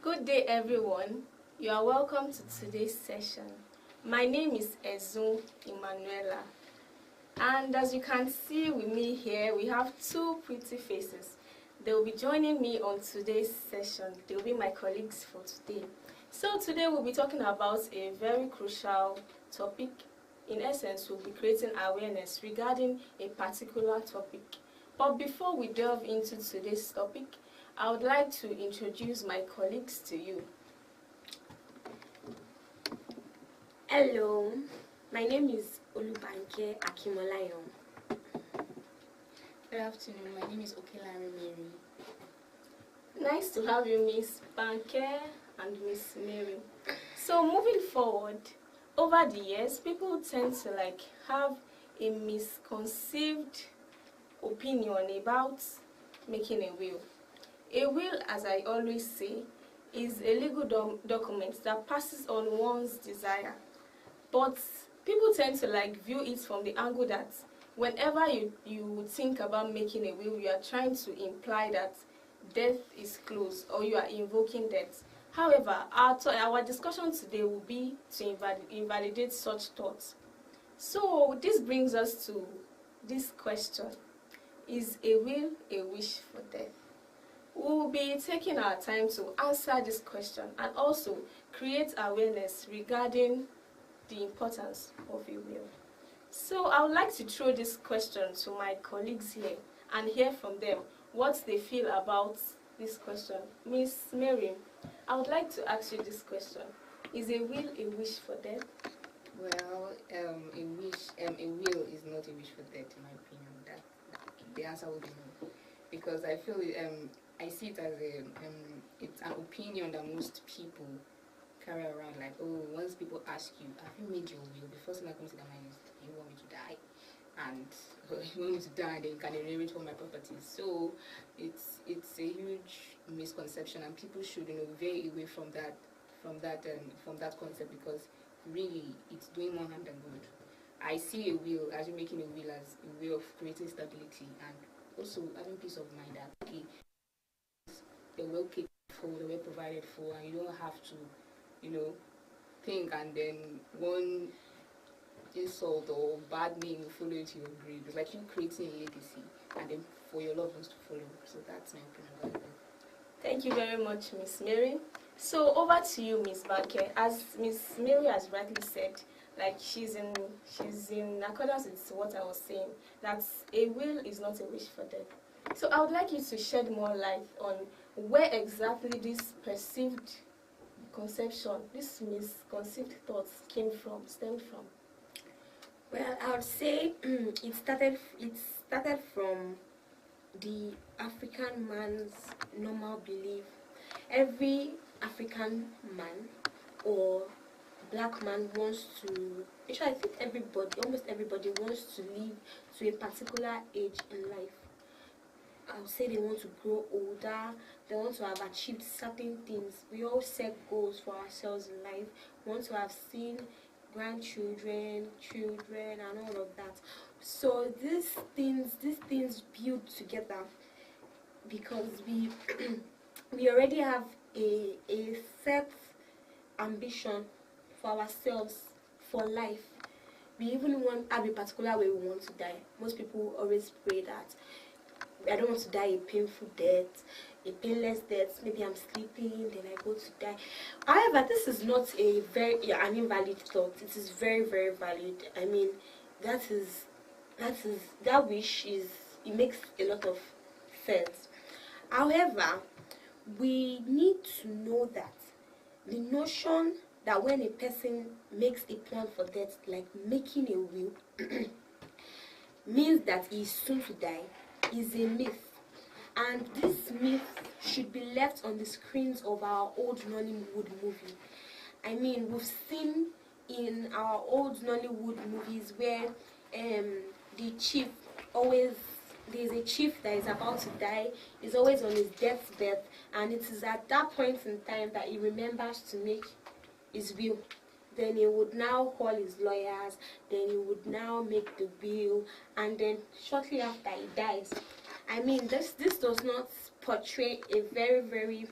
Good day, everyone. You are welcome to today's session. My name is Ezun Emanuela, and as you can see with me here, we have two pretty faces. They will be joining me on today's session. They will be my colleagues for today. So today we'll be talking about a very crucial topic. In essence, we'll be creating awareness regarding a particular topic. But before we delve into today's topic, I would like to introduce my colleagues to you. Hello, my name is Olubanke Akimolayo. Good afternoon, my name is Okelare Mary. Nice to have you, Miss Banke and Miss Mary. So moving forward, over the years, people tend to have a misconceived opinion about making a will. A will, as I always say, is a legal document that passes on one's desire. But people tend to view it from the angle that whenever you think about making a will, you are trying to imply that death is close or you are invoking death. However, our discussion today will be to invalidate such thoughts. So this brings us to this question: is a will a wish for death? We will be taking our time to answer this question and also create awareness regarding the importance of a will. So I would like to throw this question to my colleagues here and hear from them what they feel about this question. Miss Mary, I would like to ask you this question: is a will a wish for death? Well, a will is not a wish for death, in my opinion. That the answer would be no, because I feel I see it as it's an opinion that most people carry around. Once people ask you, have you made your will? The first thing that comes to their mind is, you want me to die, and you want me to die, then you can inherit all my properties. So it's a huge misconception, and people should veer away from that concept, because really it's doing more harm than good. I see a will, as you making a will, as a way of creating stability and also having peace of mind that they're well catered for, they're well provided for, and you don't have to, think and then one insult or bad name will follow you to your grave. It's like you creating a legacy and then for your loved ones to follow. So that's my opinion about it. Thank you very much, Miss Mary. So over to you, Miss Banke. As Miss Mary has rightly said, she's in accordance with what I was saying, that a will is not a wish for death. So I would like you to shed more light on where exactly this perceived conception, this misconceived thoughts stemmed from. Well, I would say it started from the African man's normal belief. Every African man or black man wants to, actually I think almost everybody wants to live to a particular age in life. I would say they want to grow older, they want to have achieved certain things. We all set goals for ourselves in life. We want to have seen grandchildren, children, and all of that. So these things build together because we we already have a set ambition for ourselves for life. We even have a particular way we want to die. Most people always pray that I don't want to die a painful death, a painless death. Maybe I'm sleeping, then I go to die. However, this is not an invalid thought. It is very, very valid. I mean, that wish it makes a lot of sense. However, we need to know that the notion that when a person makes a plan for death, like making a will, means that he is soon to die, is a myth. And this myth should be left on the screens of our old Nollywood movie. I mean, we've seen in our old Nollywood movies where there's a chief that is about to die, is always on his deathbed, and it is at that point in time that he remembers to make his will. Then he would now call his lawyers, then he would now make the will, and then shortly after he dies. I mean, this does not portray a very, very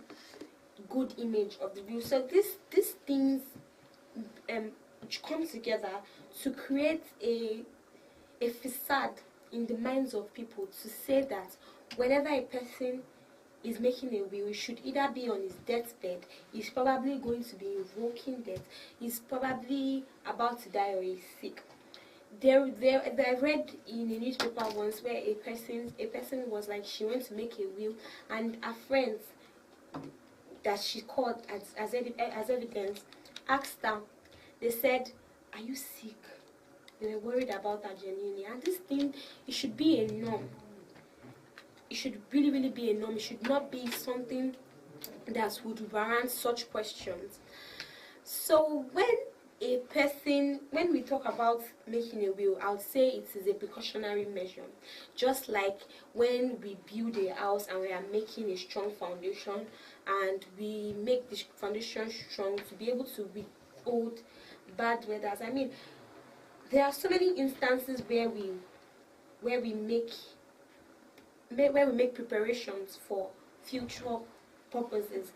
good image of the will. So these things come together to create a facade in the minds of people to say that whenever a person is making a will, it should either be on his deathbed, he's probably going to be invoking death, he's probably about to die, or he's sick. I read in a newspaper once where a person was like, she went to make a will, and her friends that she called as evidence asked her. They said, "Are you sick?" They were worried about her genuinely, and this thing, it should be a norm. It should really, really be a norm. It should not be something that would warrant such questions. So when we talk about making a will, I would say it is a precautionary measure. Just like when we build a house and we are making a strong foundation, and we make the foundation strong to be able to withhold bad weather. I mean, there are so many instances where we make preparations for future purposes.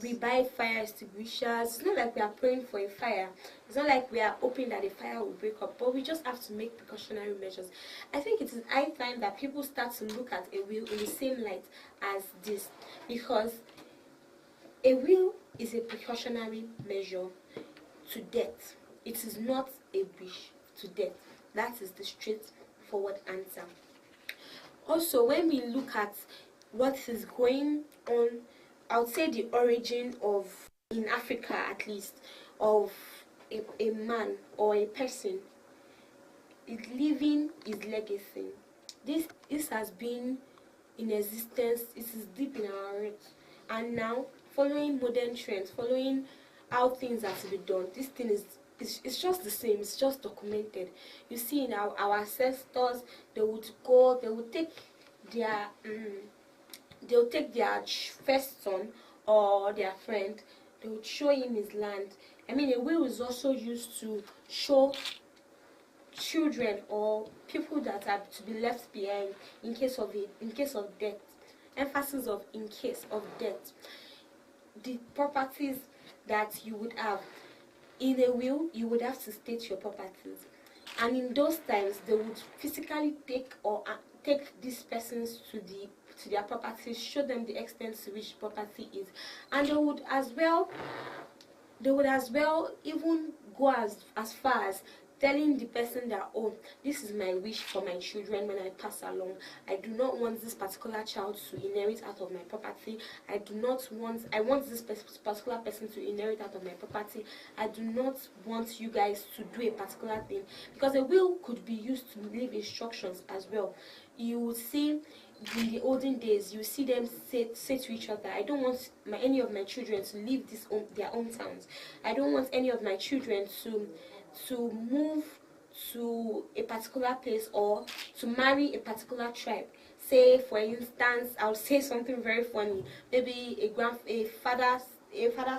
We buy fire extinguishers. It's not like we are praying for a fire. It's not like we are hoping that a fire will break up, but we just have to make precautionary measures. I think it is high time that people start to look at a will in the same light as this, because a will is a precautionary measure to death. It is not a wish to death. That is the straightforward answer. Also, when we look at what is going on, I would say the origin of, in Africa at least, of a man or a person is leaving his legacy. This has been in existence. It is deep in our roots, and now, following modern trends, following how things are to be done, this thing it's just the same. It's just documented. You see, in our ancestors, they would take their they'll take their first son or their friend. They would show him his land. I mean, a will is also used to show children or people that are to be left behind in case of death. Emphasis of in case of death. The properties that you would have. In a will, you would have to state your properties, and in those times, they would physically take these persons to their properties, show them the extent to which property is, and they would as well even go as far as telling the person that, oh, this is my wish for my children when I pass along. I do not want this particular child to inherit out of my property. I want this particular person to inherit out of my property. I do not want you guys to do a particular thing, because a will could be used to leave instructions as well. You would see in the olden days, you see them say to each other, I don't want any of my children to leave their own towns. I don't want any of my children to move to a particular place or to marry a particular tribe. Say, for instance, I'll say something very funny. Maybe a father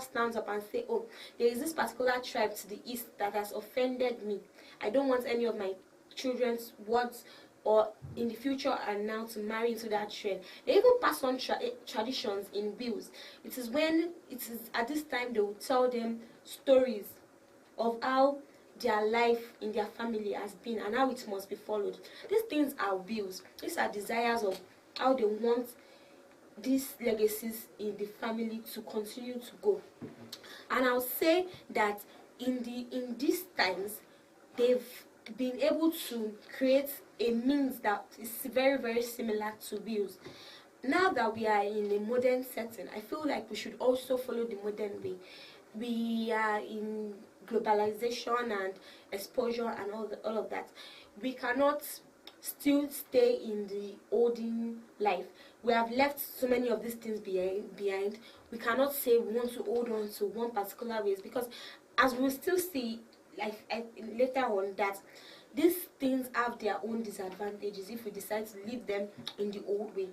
stands up and say, oh, there is this particular tribe to the east that has offended me. I don't want any of my children's words or in the future and now to marry into that trend. They even pass on traditions in wills. It is at this time they will tell them stories of how their life in their family has been and how it must be followed. These things are wills. These are desires of how they want these legacies in the family to continue to go. And I'll say that in these times, they've been able to create a means that is very, very similar to wills. Now that we are in a modern setting, I feel like we should also follow the modern way. We are in globalization and exposure and all of that. We cannot still stay in the olden life. We have left so many of these things behind. We cannot say we want to hold on to one particular ways, because as we'll still see later on, that these things have their own disadvantages if we decide to leave them in the old way.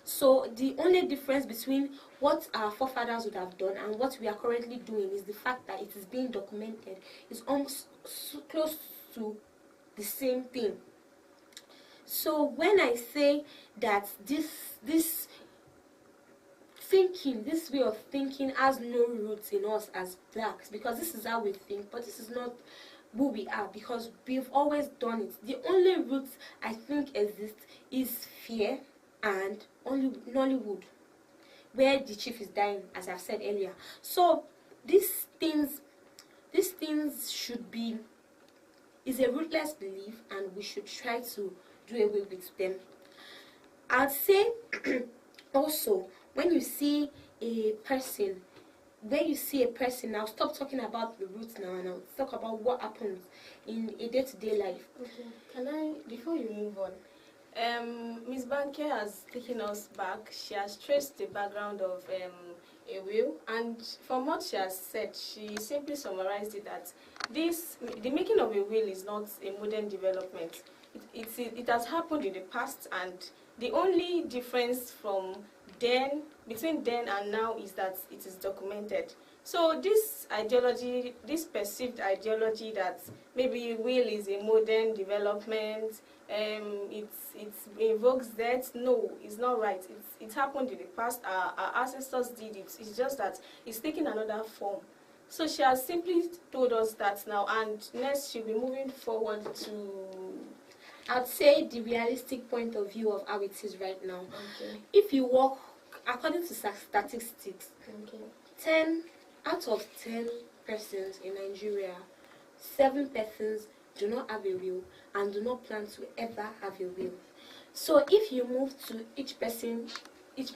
So the only difference between what our forefathers would have done and what we are currently doing is the fact that it is being documented. It's almost so close to the same thing. So when I say that this thinking thinking, this way of thinking has no roots in us as blacks, because this is how we think, but this is not who we are, because we've always done it. The only roots I think exist is fear and only Nollywood, where the chief is dying, as I've said earlier. So these things should be, is a rootless belief, and we should try to do away with them. I'd say also, when you see a person, I'll stop talking about the roots now and I'll talk about what happens in a day-to-day life. Okay. Can I, before you move on, Ms. Banke has taken us back. She has traced the background of a will, and from what she has said, she simply summarized it that the making of a will is not a modern development. It has happened in the past, and the only difference between then and now is that it is documented. So this ideology, this perceived ideology that maybe will is a modern development, it invokes death, no, it's not right. It happened in the past. Our ancestors did it. It's just that it's taking another form. So she has simply told us that now, and next she'll be moving forward to, I'd say, the realistic point of view of how it is right now. okay. If you walk, according to statistics, Okay. 10 out of 10 persons in Nigeria, 7 persons do not have a will and do not plan to ever have a will. So if you move to each person,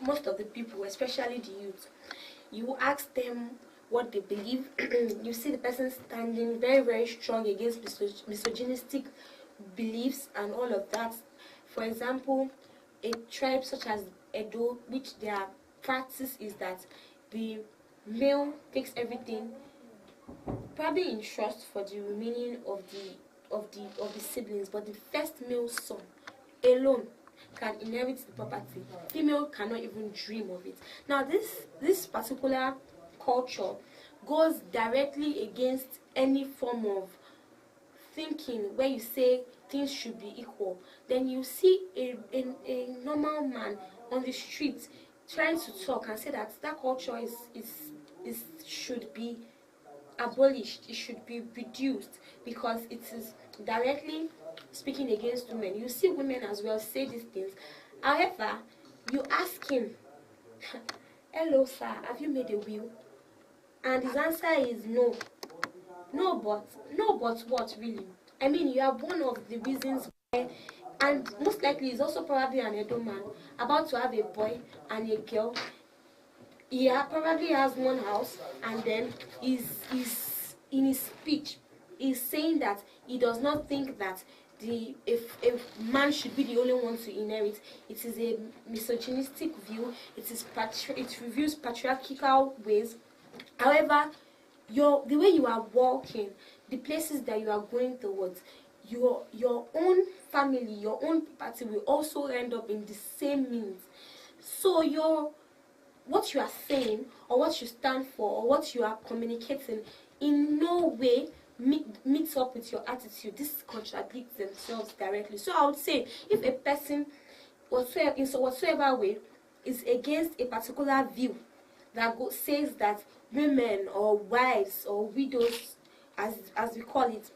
most of the people, especially the youth, you ask them what they believe. You see the person standing very, very strong against misogynistic beliefs and all of that. For example, a tribe such as Edo, which their practice is that the male takes everything, probably in trust for the remaining of the siblings, but the first male son alone can inherit the property. Female cannot even dream of it. Now this particular culture goes directly against any form of thinking where you say things should be equal. Then you see a normal man on the street trying to talk and say that culture is should be abolished, it should be reduced, because it is directly speaking against women. You see women as well say these things. However, you ask him, hello sir, have you made a will? And his answer is no. No, but what really? I mean, you are one of the reasons why, and most likely he's also probably an Edo man about to have a boy and a girl. He probably has one house, and then is in his speech is saying that he does not think that if man should be the only one to inherit. It is a misogynistic view. It reviews patriarchal ways. However, the way you are walking, the places that you are going towards, your own family, your own party will also end up in the same means. So what you are saying, or what you stand for, or what you are communicating, in no way meets up with your attitude. This contradicts themselves directly. So I would say, if a person in whatsoever way is against a particular view that says that women or wives or widows, as we call it,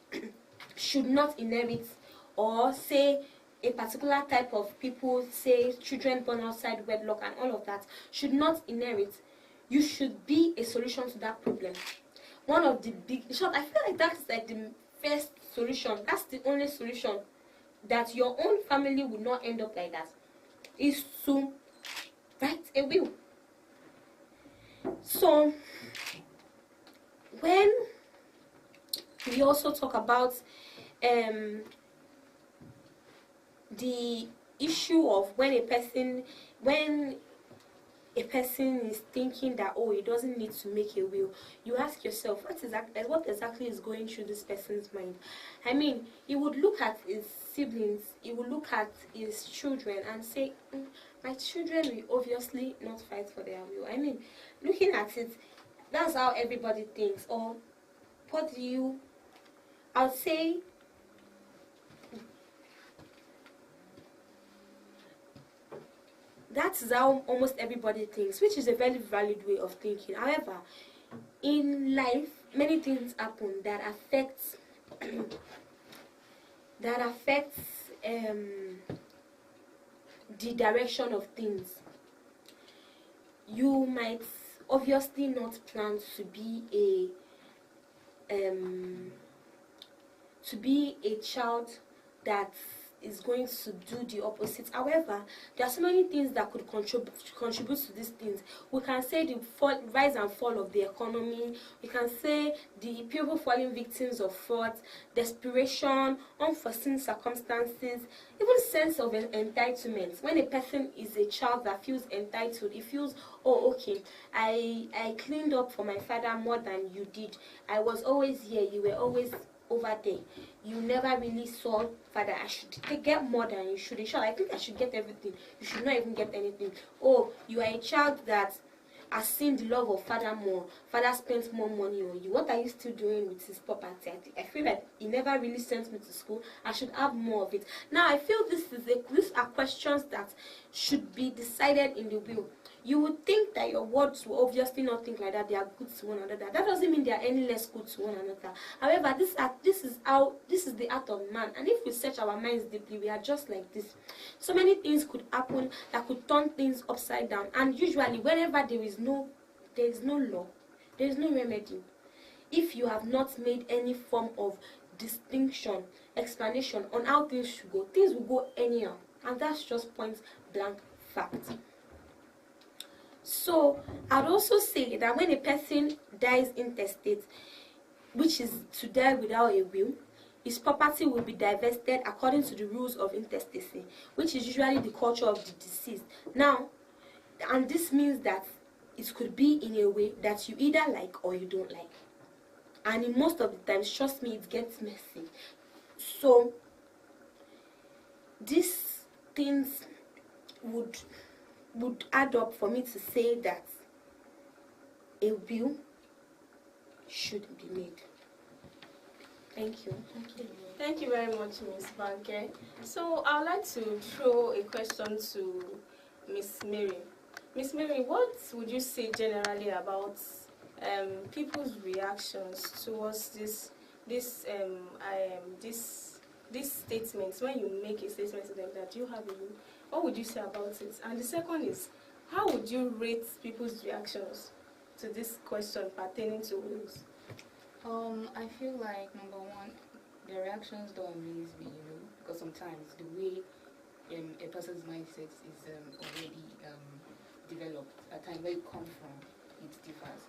should not inherit, or say a particular type of people, say children born outside wedlock and all of that, should not inherit, you should be a solution to that problem. One of the big, I feel like that's like the first solution. That's the only solution, that your own family will not end up like that, is to write a will. So when we also talk about the issue of when a person is thinking that, oh, he doesn't need to make a will, you ask yourself, what exactly is going through this person's mind? I mean, he would look at his siblings, he would look at his children and say, my children will obviously not fight for their will. I mean, looking at it, that's how everybody thinks. Or what do you, I'll say, that is how almost everybody thinks, which is a very valid way of thinking. However, in life, many things happen that affects that affects the direction of things. You might obviously not plan to be a child that is going to do the opposite. However, there are so many things that could contribute to these things. We can say the rise and fall of the economy. We can say the people falling victims of fraud, desperation, unforeseen circumstances, even sense of entitlement. When a person is a child that feels entitled, he feels, oh, okay, I cleaned up for my father more than you did. I was always here, you were always over there. You never really saw, father, I should get more than you should. I think I should get everything. You should not even get anything. Oh, you are a child that has seen the love of father more. Father spent more money on you. What are you still doing with his property? I feel like he never really sent me to school. I should have more of it. Now I feel these are questions that should be decided in the will. You would think that your words will obviously not think like that. They are good to one another. That doesn't mean they are any less good to one another. However, this is the art of man. And if we search our minds deeply, we are just like this. So many things could happen that could turn things upside down. And usually, whenever there is no law, there is no remedy. If you have not made any form of distinction, explanation on how things should go, things will go anyhow. And that's just point blank fact. So, I'd also say that when a person dies intestate, which is to die without a will, his property will be divested according to the rules of intestacy, which is usually the culture of the deceased. Now, and this means that it could be in a way that you either like or you don't like. And in most of the times, trust me, it gets messy. So, these things would add up for me to say that a will should be made. Thank you. Thank you very much, Miss Banke. So I would like to throw a question to Miss Mary. Miss Mary, what would you say generally about people's reactions towards these statements? When you make a statement to them that you have a will, what would you say about it? And the second is, how would you rate people's reactions to this question pertaining to wills? I feel like, number one, the reactions don't amaze me, because sometimes the way a person's mindset is already developed, at times where you come from, it differs.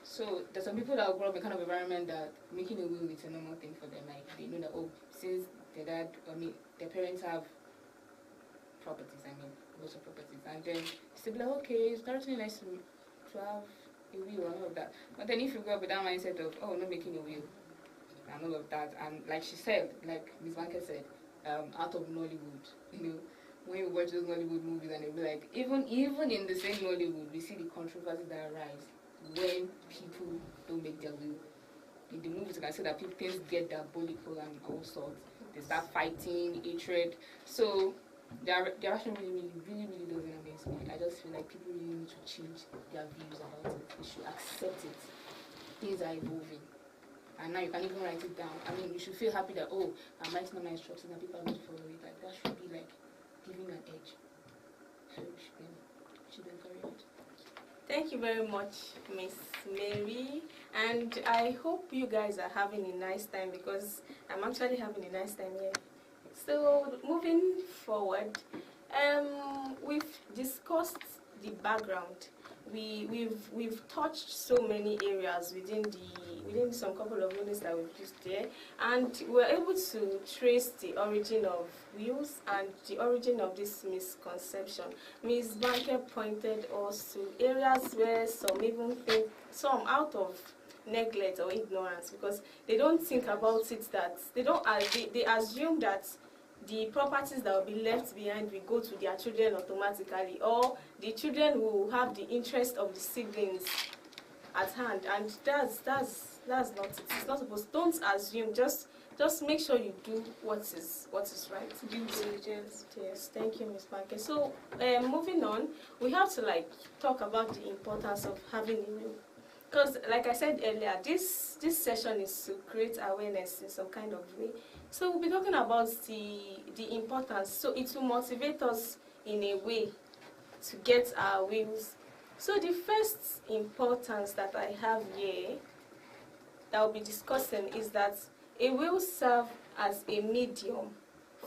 So there's some people that will grow up in kind of environment that making a will is a normal thing for them. Like they know that, oh, since their parents have properties, lots of properties, and then it's be like, okay, it's not really nice to have a will and all of that. But then if you go up with that mindset of, oh, not making a will and all of that, and like she said, like Ms. Banker said, out of Nollywood, when you watch those Nollywood movies and they'll be like, even in the same Nollywood, we see the controversies that arise when people don't make their will. In the movies, you can see that people things get diabolical and all sorts. They start fighting, hatred. So their reaction really doesn't amaze me. I just feel like people really need to change their views about it. They should accept it. Things are evolving. And now you can even write it down. You should feel happy that, oh, I'm writing on my instructions and people are going to follow it. Like, that should be like giving an edge. So it should be encouraged. Thank you very much, Miss Mary. And I hope you guys are having a nice time, because I'm actually having a nice time here. So moving forward, we've discussed the background. We've touched so many areas within some couple of minutes that we've used there, and we're able to trace the origin of wills and the origin of this misconception. Ms. Banker pointed us to areas where some even think, some out of neglect or ignorance, because they don't think about it, that they assume that the properties that will be left behind will go to their children automatically, or the children will have the interest of the siblings at hand, and that's not it. It's not supposed. Don't assume. Just just make sure you do what is right. Due diligence. Yes, thank you, Ms. Banke. So, moving on, we have to like talk about the importance of having a will. Because, like I said earlier, this session is to create awareness in some kind of way. So, we'll be talking about the importance. So, it will motivate us in a way to get our wills. So, the first importance that I have here that I'll be discussing is that a will serve as a medium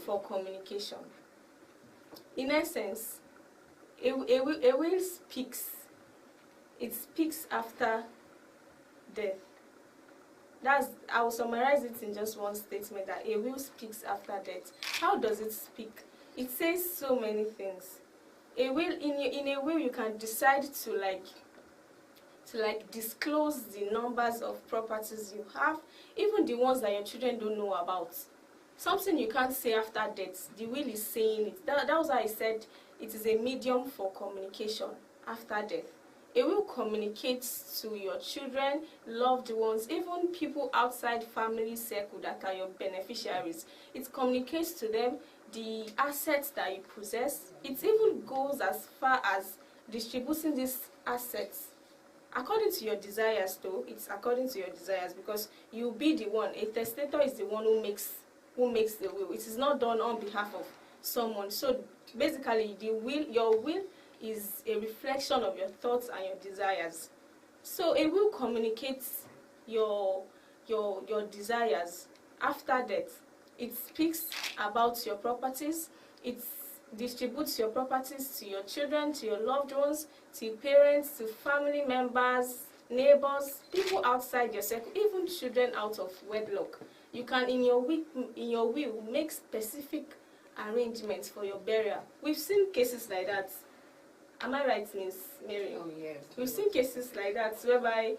for communication. In essence, a will speaks. It speaks after death. I will summarize it in just one statement, that a will speaks after death. How does it speak? It says so many things. A will, in a will, you can decide to disclose the numbers of properties you have, even the ones that your children don't know about. Something you can't say after death, the will is saying it. That was why I said it is a medium for communication after death. It will communicate to your children, loved ones, even people outside family circle that are your beneficiaries. It communicates to them the assets that you possess. It even goes as far as distributing these assets according to your desires, though. It's according to your desires, because you'll be the one. A testator is the one who makes the will. It is not done on behalf of someone. So basically, your will is a reflection of your thoughts and your desires. So a will communicates your desires after death. It speaks about your properties. It distributes your properties to your children, to your loved ones, to your parents, to family members, neighbors, people outside your circle, even children out of wedlock. You can, in your will, make specific arrangements for your burial. We've seen cases like that. Am I right, Miss Mary? Oh, yes. We've seen cases like that whereby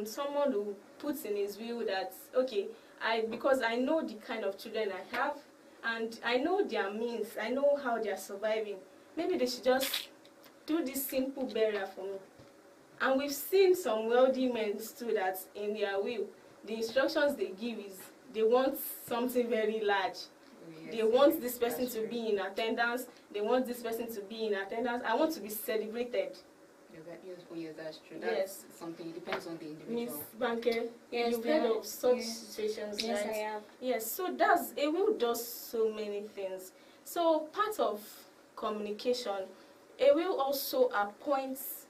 someone who puts in his will that, okay, because I know the kind of children I have, and I know their means, I know how they are surviving, maybe they should just do this simple burial for me. And we've seen some wealthy men too that in their will, the instructions they give is they want something very large. Yes. They want this person to be in attendance. They want this person to be in attendance. I want to be celebrated. Yes, that's true. Yes. That's something. It depends on the Miss individual. Banker, Yes, you've heard of such yes. situations, Yes, right? I have. Yes, so a will does so many things. So part of communication, a will also appoints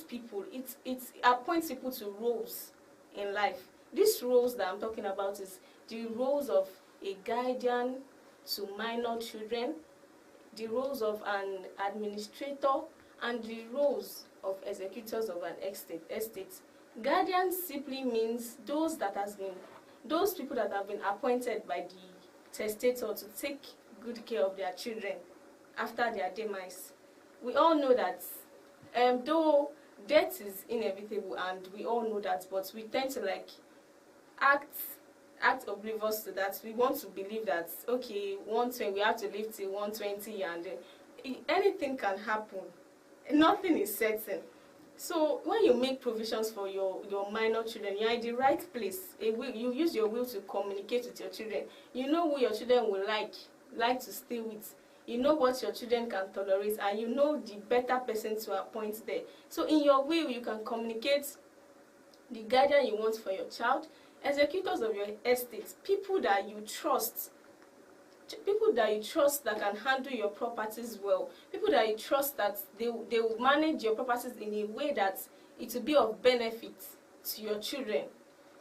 people. It appoints people to roles in life. These roles that I'm talking about is the roles of a guardian to minor children, the roles of an administrator, and the roles of executors of an estate. Guardians simply means those people that have been appointed by the testator to take good care of their children after their demise. We all know that though death is inevitable, and we all know that, but we tend to act oblivious to that. We want to believe that, okay, 120, we have to live till 120, and anything can happen. Nothing is certain. So when you make provisions for your minor children, you're in the right place. You use your will to communicate with your children. You know who your children will like to stay with. You know what your children can tolerate, and you know the better person to appoint there. So in your will, you can communicate the guardian you want for your child, executors of your estate, people that you trust that can handle your properties well, people that you trust that they will manage your properties in a way that it will be of benefit to your children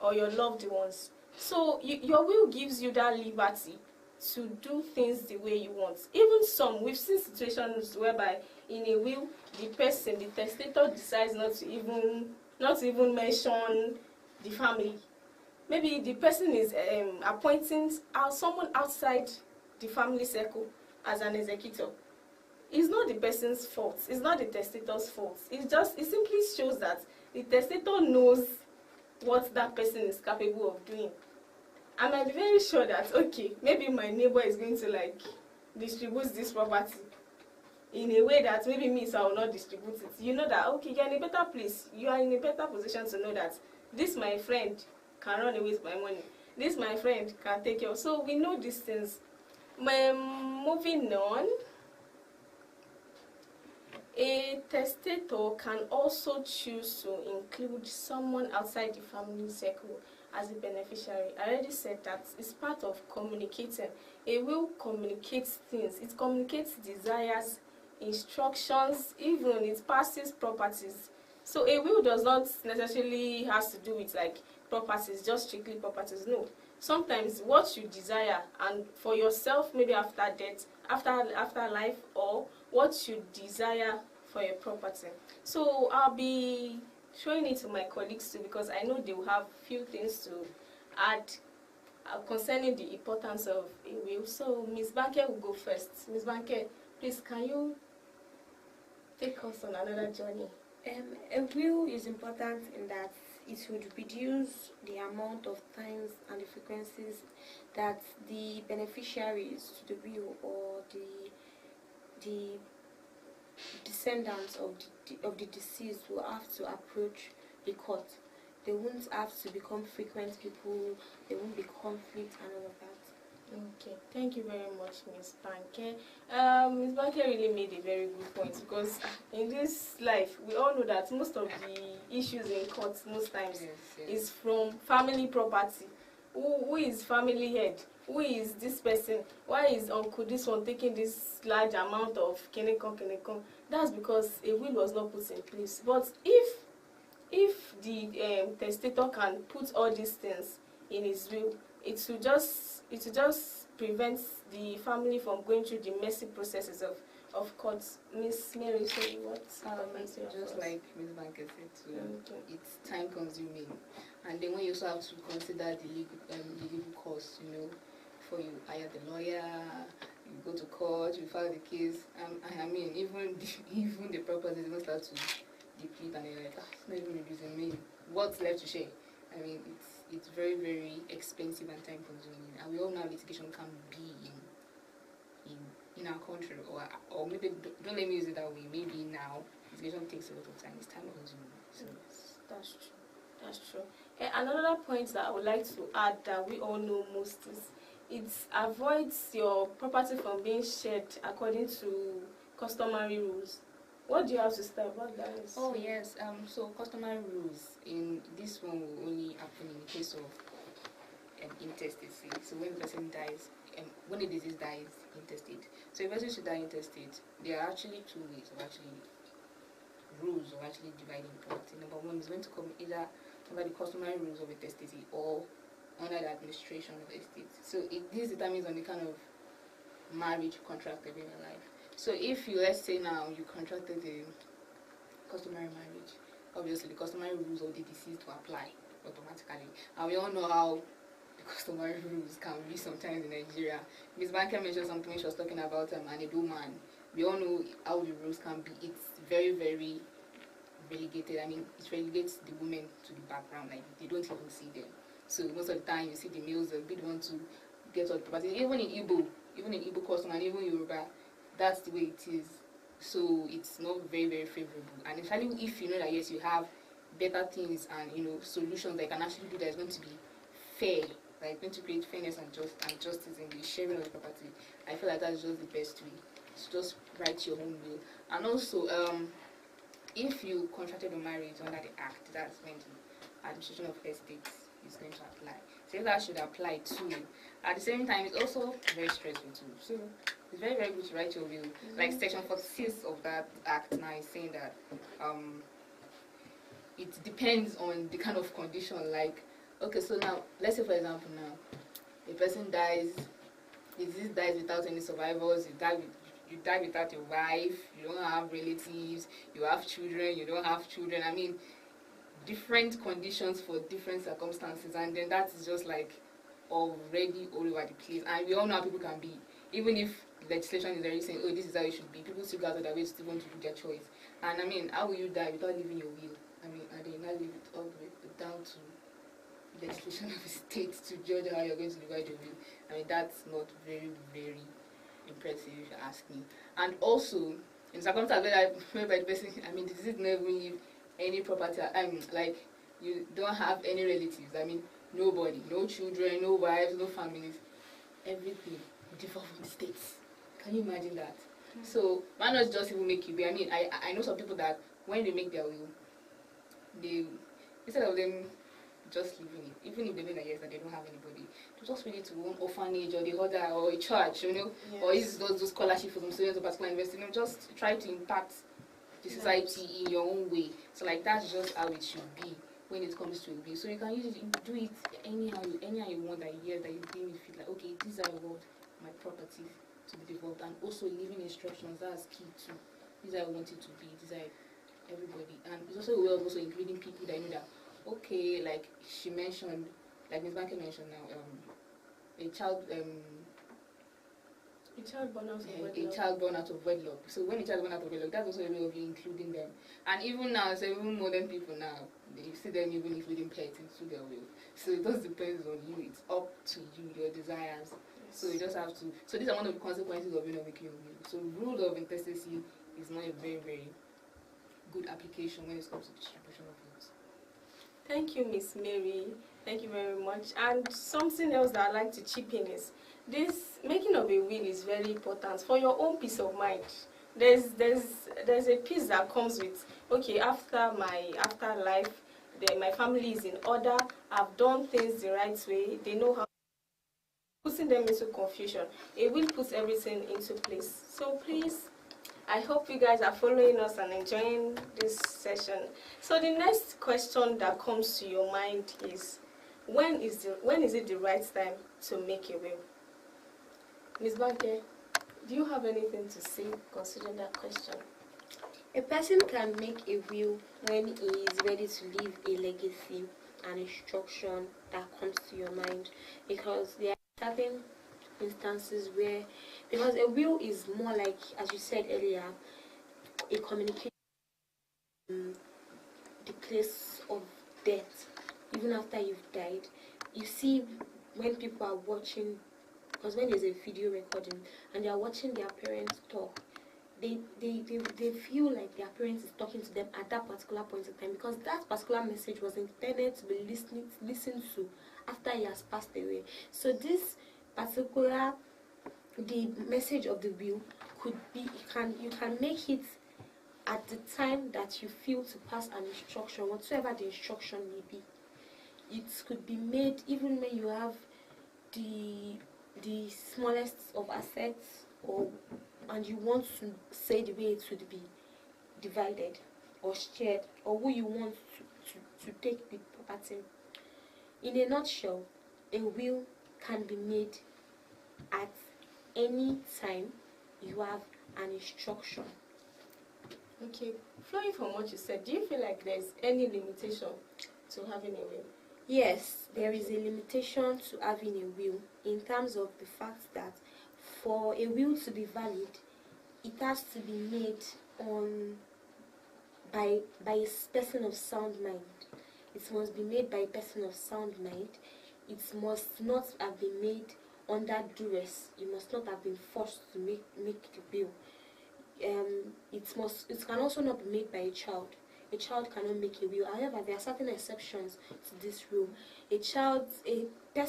or your loved ones. So your will gives you that liberty to do things the way you want. Even we've seen situations whereby in a will, the testator decides not to even mention the family. Maybe the person is appointing someone outside the family circle as an executor. It's not the person's fault. It's not the testator's fault. It simply shows that the testator knows what that person is capable of doing. I might be very sure that, okay, maybe my neighbor is going to distribute this property in a way that maybe me, so I will not distribute it. You know that, okay, you're in a better place. You are in a better position to know that this, my friend, can run away with my money. this my friend can take care of. So we know these things. Moving on, a testator can also choose to include someone outside the family circle as a beneficiary. I already said that it's part of communicating. A will communicates things. It communicates desires, instructions, even it passes properties. So a will does not necessarily has to do with like properties, just strictly properties. No. Sometimes what you desire and for yourself, maybe after death, after life, or what you desire for your property. So I'll be showing it to my colleagues too, because I know they will have few things to add concerning the importance of a will. So Ms. Banke will go first. Ms. Banke, please can you take us on another journey? A will is important in that it would reduce the amount of times and the frequencies that the beneficiaries to the will or the descendants of the deceased will have to approach the court. They won't have to become frequent people, there won't be conflict and all of that. Okay, thank you very much, Ms. Banke. Ms. Banke really made a very good point, because in this life, we all know that most of the issues in court most times is from family property. Who is family head? Who is this person? Why is uncle this one taking this large amount of kenekon? That's because a will was not put in place. But if the testator can put all these things in his will, it will just prevent the family from going through the messy processes of courts. Miss Mary, so what? Just like Ms. Banker said too, it's time consuming, and then when you also have to consider the legal costs, before you hire the lawyer, you go to court, you file the case. I mean, even the properties don't start to deplete, and they're like, it's not even reducing me. What's left to share? I mean, it's very, very expensive and time consuming, and we all know litigation can be in our country, or maybe don't let me use it that way. Maybe now litigation takes a lot of time. It's time consuming. So That's true. Another point that I would like to add that we all know most is it avoids your property from being shared according to customary rules. What do you have to say about that? Oh yes. So customary rules in this one will only happen in the case of intestate. So when the person dies, when the disease dies intestate. So if a person should die intestate, there are actually two ways of rules of dividing property. Number one is going to come either under the customary rules of a testacy or under the administration of the estate. So this determines on the kind of marriage contract in your life. So if you, let's say now, you contracted a customary marriage, obviously the customary rules of the deceased will apply automatically. And we all know how the customary rules can be sometimes in Nigeria. Ms. Banker mentioned something when she was talking about an Edo man. We all know how the rules can be. It's very, very relegated. I mean, it relegates the women to the background. Like, they don't even see them. So most of the time, you see the males, they'll be the ones to get all the property. Even in Igbo custom and even Yoruba, that's the way it is. So it's not very, very favorable. And especially if you know that yes, you have better things and solutions that you can actually do that is going to be fair, like going to create fairness and justice in the sharing of the property. I feel like that's just the best way. So just write your own will. And also, if you contracted a marriage under the Act, that's when the administration of estates is going to apply. So that should apply too. At the same time, it's also very stressful too. So it's very, very good to write your will. Like section 46 of that Act now is saying that it depends on the kind of condition. Like, okay, so now let's say for example now, a person dies, the disease dies without any survivors, you die without your wife, you don't have relatives, you have children, you don't have children. I mean, different conditions for different circumstances, and then that is just like already all over the place. And we all know how people can be. Even if legislation is already saying, oh, this is how it should be, people still go out of their way to want to do their choice. And I mean, how will you die without leaving your will? I mean, are they not leave it all the way down to legislation of the state to judge how you're going to divide your will? I mean, that's not very, very impressive if you ask me. And also, in circumstances whereby the person, I mean, this is never leave any property, like you don't have any relatives. I mean, nobody, no children, no wives, no families, everything different from the states. Can you imagine that? So why not just even make it? I mean, I know some people that when they make their will, they, instead of them just leaving it, even if they know that yes that they don't have anybody, to just really to one orphanage or the other or a church, you know, Yes. or is those scholarship for some students or particular university, you know, just try to impact the society in your own way. So like that's just how it should be when it comes to a will. So you can use it, do it anyhow you want, that year that you think you feel like, okay, these are what my properties to be developed, and also leaving instructions, that's key too. These are I want it to be, these are everybody. And it's also a way of also including people that you know that, okay, like she mentioned, like Ms. Banke mentioned now, a child born out of a wedlock. child born out of wedlock. So when a child born out of wedlock, that's also a way of you including them. And even now, so even modern people now, you see them even including pets into their will. So it just depends on you. It's up to you, your desires. So you just have to. So these are one of the consequences of making a will. So rule of intestacy is not a very, very good application when it comes to distribution of wills. Thank you, Miss Mary. Thank you very much. And something else that I'd like to chip in is this making of a will is very important for your own peace of mind. There's a peace that comes with, okay, after life, my family is in order. I've done things the right way. They know how. Putting them into confusion. A will puts everything into place. So please, I hope you guys are following us and enjoying this session. So the next question that comes to your mind is, when is it the right time to make a will? Ms. Banke, do you have anything to say considering that question? A person can make a will when he is ready to leave a legacy, an instruction that comes to your mind, because there are certain instances where, because a will is more like, as you said earlier, a communication in the place of death, even after you've died. You see, when people are watching, because when there's a video recording and they are watching their parents talk, they feel like their parents is talking to them at that particular point in time, because that particular message was intended to be listened to after he has passed away. So this particular, the message of the will could be, you can make it at the time that you feel to pass an instruction, whatsoever the instruction may be. It could be made even when you have the smallest of assets, and you want to say the way it should be divided or shared, or who you want to take the property. In a nutshell, a will can be made at any time you have an instruction. Okay, flowing from what you said, do you feel like there's any limitation to having a will? Yes, there is a limitation to having a will, in terms of the fact that for a will to be valid, it has to be made by a person of sound mind. It must be made by a person of sound mind. It must not have been made under duress. You must not have been forced to make the will. It can also not be made by a child. A child cannot make a will. However, there are certain exceptions to this rule. A person